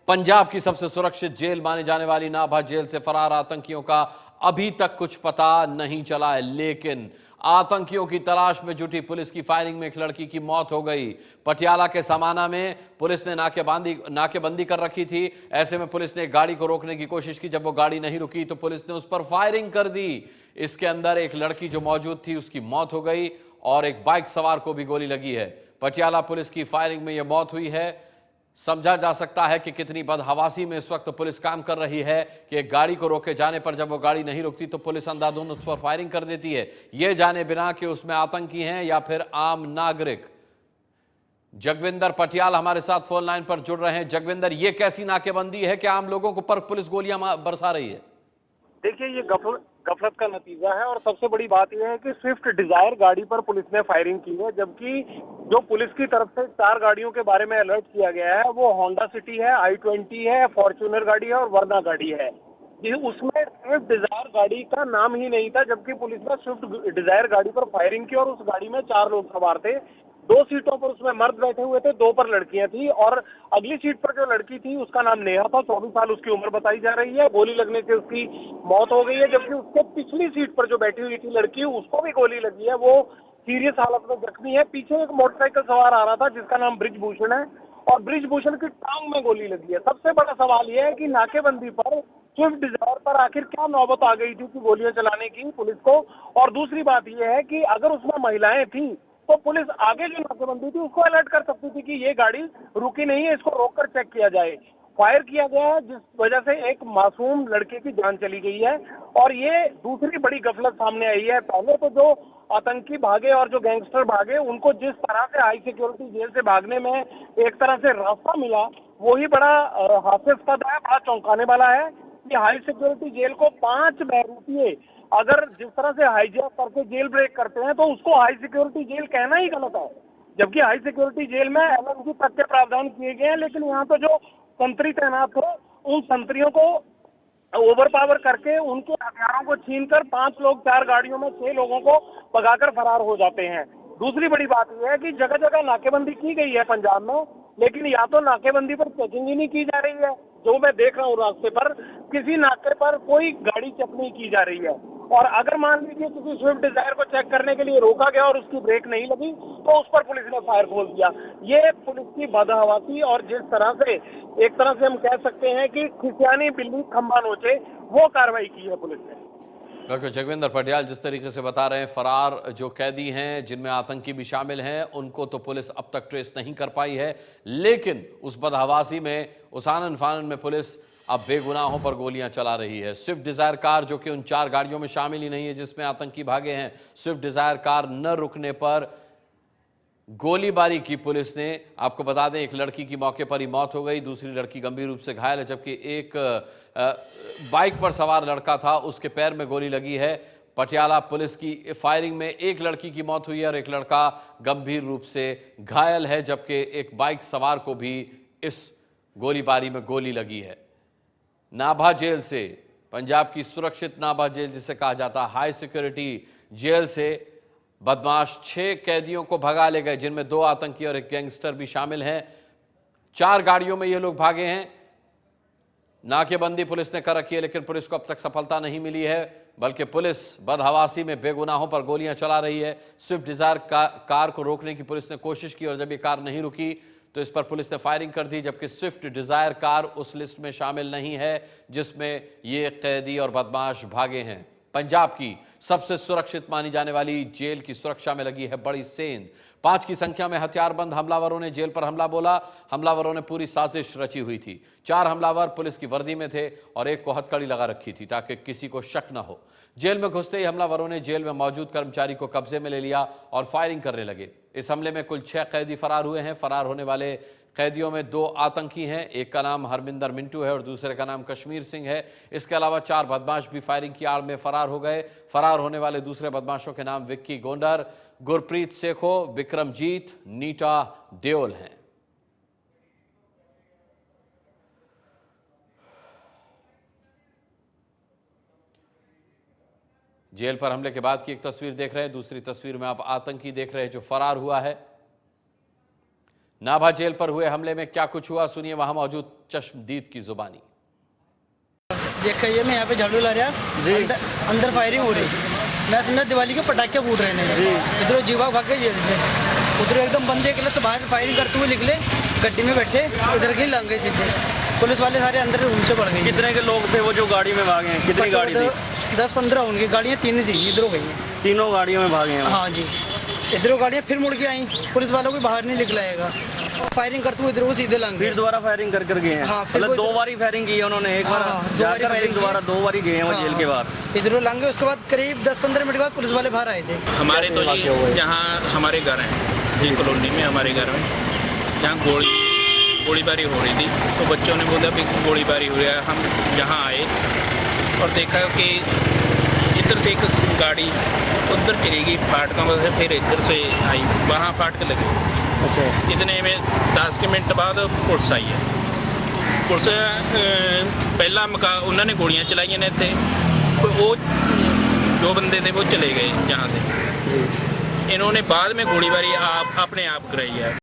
पंजाब की सबसे सुरक्षित जेल माने जाने वाली नाभा जेल से फरार आतंकियों का अभी तक कुछ पता नहीं चला है, लेकिन आतंकियों की तलाश में जुटी पुलिस की फायरिंग में एक लड़की की मौत हो गई। पटियाला के समाना में पुलिस ने नाकेबंदी कर रखी थी। ऐसे में पुलिस ने गाड़ी को रोकने की कोशिश की। जब वो गाड़ी नहीं रुकी तो पुलिस ने उस पर फायरिंग कर दी। इसके अंदर एक लड़की जो मौजूद थी उसकी मौत हो गई और एक बाइक सवार को भी गोली लगी है। पटियाला पुलिस की फायरिंग में यह मौत हुई है। समझा जा सकता है कि कितनी बदहवासी में इस वक्त पुलिस काम कर रही है कि एक गाड़ी को रोके जाने पर जब वो गाड़ी नहीं रुकती तो पुलिस अंधाधुंध उस पर फायरिंग कर देती है, यह जाने बिना कि उसमें आतंकी हैं या फिर आम नागरिक। जगविंदर पटियाल हमारे साथ फोन लाइन पर जुड़ रहे हैं। जगविंदर, ये कैसी नाकेबंदी है कि आम लोगों को पर पुलिस गोलियां बरसा रही है? देखिए, ये गफलत का नतीजा है और सबसे बड़ी बात यह है कि स्विफ्ट डिजायर गाड़ी पर पुलिस ने फायरिंग की है, जबकि जो पुलिस की तरफ से 4 गाड़ियों के बारे में अलर्ट किया गया है वो होंडा सिटी है, i20 है, फॉर्च्यूनर गाड़ी है और वर्ना गाड़ी है। ये उसमें स्विफ्ट डिजायर गाड़ी का नाम ही नहीं था, जबकि पुलिस ने स्विफ्ट डिजायर गाड़ी पर फायरिंग की और उस गाड़ी में 4 लोग सवार थे। 2 सीटों पर उसमें मर्द बैठे हुए थे, 2 पर लड़कियां थी और अगली सीट पर जो लड़की थी उसका नाम नेहा था। 24 साल उसकी उम्र बताई जा रही है। गोली लगने से उसकी मौत हो गई है, जबकि उसके पिछली सीट पर जो बैठी हुई थी लड़की, उसको भी गोली लगी है, वो सीरियस हालत में जख्मी है। पीछे एक मोटरसाइकिल सवार आ रहा था जिसका नाम ब्रिजभूषण है और ब्रिजभूषण की टांग में गोली लगी है। सबसे बड़ा सवाल यह है कि नाकेबंदी पर स्विफ्ट डिजायर पर आखिर क्या नौबत आ गई थी कि गोलियां चलाने की पुलिस को। और दूसरी बात यह है कि अगर उसमें महिलाएं थी तो पुलिस आगे जो नाकेबंदी थी उसको अलर्ट कर सकती थी कि ये गाड़ी रुकी नहीं है, इसको रोककर चेक किया जाए। फायर किया गया है जिस वजह से एक मासूम लड़के की जान चली गई है और ये दूसरी बड़ी गफलत सामने आई है। पहले तो जो आतंकी भागे और जो गैंगस्टर भागे, उनको जिस तरह से हाई सिक्योरिटी जेल से भागने में एक तरह से रास्ता मिला, वही बड़ा हास्यास्पद है, बड़ा चौंकाने वाला है कि हाई सिक्योरिटी जेल को 5 बहरूपिये अगर जिस तरह से हाईजैक करके जेल ब्रेक करते हैं तो उसको हाई सिक्योरिटी जेल कहना ही गलत है। जबकि हाई सिक्योरिटी जेल में एलएमजी तक के प्रावधान किए गए हैं, लेकिन यहाँ तो जो संतरी तैनात थे उन संतरियों को ओवर पावर करके उनके हथियारों को छीनकर 5 लोग 4 गाड़ियों में 6 लोगों को भगाकर फरार हो जाते हैं। दूसरी बड़ी बात यह है कि जगह जगह नाकेबंदी की गई है पंजाब में, लेकिन या तो नाकेबंदी पर चेकिंग ही नहीं की जा रही है, जो मैं देख रहा हूँ रास्ते पर किसी नाके पर कोई गाड़ी चेक नहीं की जा रही है। और अगर मान लीजिए किसी स्विफ्ट डिजायर को चेक करने के लिए रोका गया और उसकी ब्रेक नहीं लगी तो उस पर पुलिस ने फायर खोल दिया। ये पुलिस की बदहवासी और जिस तरह से एक तरह से हम कह सकते हैं कि खिसियानी बिल्ली खंभा नोचे, वो कार्रवाई की है पुलिस ने। डॉक्टर जगविंदर पटियाल जिस तरीके से बता रहे हैं, फरार जो कैदी हैं जिनमें आतंकी भी शामिल हैं उनको तो पुलिस अब तक ट्रेस नहीं कर पाई है, लेकिन उस बदहवासी में, उस आनन फानन में पुलिस अब बेगुनाहों पर गोलियां चला रही है। स्विफ्ट डिजायर कार जो कि उन 4 गाड़ियों में शामिल ही नहीं है जिसमें आतंकी भागे हैं, स्विफ्ट डिजायर कार न रुकने पर गोलीबारी की पुलिस ने। आपको बता दें, एक लड़की की मौके पर ही मौत हो गई, दूसरी लड़की गंभीर रूप से घायल है, जबकि एक बाइक पर सवार लड़का था, उसके पैर में गोली लगी है। पटियाला पुलिस की फायरिंग में एक लड़की की मौत हुई है और एक लड़का गंभीर रूप से घायल है, जबकि एक बाइक सवार को भी इस गोलीबारी में गोली लगी है। नाभा जेल से, पंजाब की सुरक्षित नाभा जेल जिसे कहा जाता है, हाई सिक्योरिटी जेल से बदमाश 6 कैदियों को भगा ले गए, जिनमें 2 आतंकी और एक गैंगस्टर भी शामिल हैं। 4 गाड़ियों में ये लोग भागे हैं। नाकेबंदी पुलिस ने कर रखी है, लेकिन पुलिस को अब तक सफलता नहीं मिली है, बल्कि पुलिस बदहवासी में बेगुनाहों पर गोलियां चला रही है। स्विफ्ट डिजायर कार को रोकने की पुलिस ने कोशिश की और जब ये कार नहीं रुकी तो इस पर पुलिस ने फायरिंग कर दी, जबकि स्विफ्ट डिजायर कार उस लिस्ट में शामिल नहीं है जिसमें ये कैदी और बदमाश भागे हैं। पंजाब की सबसे सुरक्षित मानी जाने वाली जेल की सुरक्षा में लगी है बड़ी सेंध। 5 की संख्या में हथियारबंद हमलावरों ने जेल पर हमला बोला। हमलावरों ने पूरी साजिश रची हुई थी। 4 हमलावर पुलिस की वर्दी में थे और एक को हथकड़ी लगा रखी थी ताकि किसी को शक न हो। जेल में घुसते ही हमलावरों ने जेल में मौजूद कर्मचारी को कब्जे में ले लिया और फायरिंग करने लगे। इस हमले में कुल 6 कैदी फरार हुए हैं। फरार होने वाले कैदियों में 2 आतंकी हैं, एक का नाम हरमिंदर मिंटू है और दूसरे का नाम कश्मीर सिंह है। इसके अलावा 4 बदमाश भी फायरिंग की आड़ में फरार हो गए। फरार होने वाले दूसरे बदमाशों के नाम विक्की गोंडर, गुरप्रीत सेखो, विक्रमजीत, नीटा देओल हैं। जेल पर हमले के बाद की एक तस्वीर देख रहे हैं। दूसरी तस्वीर में आप आतंकी देख रहे हैं जो फरार हुआ है। नाभा जेल पर हुए हमले में क्या कुछ हुआ, सुनिए वहां मौजूद चश्मदीद की जुबानी। देखिए मैं यहाँ पे झाड़ू ला रहा अंदर फायरिंग हो रही। मैं समझा दिवाली के पटाखे फूट रहे हैं। इधर जीवा भाग गए जेल से, उधर एकदम बंदे के लिए बाहर फायरिंग करते हुए निकले, गड्डी में बैठे इधर के लंग गए सीधे। पुलिस वाले सारे अंदर रूम से पड़ गए। कितने के लोग थे वो जो गाड़ी में भागे हैं? कितनी गाड़ी थी? 10-15 होंगी। गाड़ियाँ 3 थी, इधरों गई हैं। तीनों गाड़ियों में भागे हैं? हाँ जी, इधरों गाड़ियाँ फिर मुड़ के आई। पुलिस वालों को बाहर नहीं निकलाएगा, फायरिंग करते हुए इधर वो सीधे लंग गए। फिर दोबारा फायरिंग कर गए हैं? हाँ, फिर मतलब 2 बारी फायरिंग की है उन्होंने। एक बार जाकर फिर दोबारा 2 बारी गए हैं वो जेल के बाहर। इधरों लंग गए। उसके बाद करीब 10-15 मिनट बाद पुलिस वाले बाहर आए थे। हमारे तो जी यहाँ हमारे घर हैं जी, कॉलोनी में हमारे घर में जहाँ गोलीबारी हो रही थी, तो बच्चों ने बोला कि गोलीबारी हो रही है। हम यहाँ आए और देखा कि इधर से एक गाड़ी उधर चली गई फाटकों से, फिर इधर से आई, वहाँ फाटक लगे। अच्छा। इतने में 10 के मिनट बाद पुलिस आई है। पुलिस पहला उन्होंने गोलियाँ चलाई ने थे, वो जो बंदे थे वो चले गए यहाँ से। इन्होंने बाद में गोलीबारी अपने आप कराई है।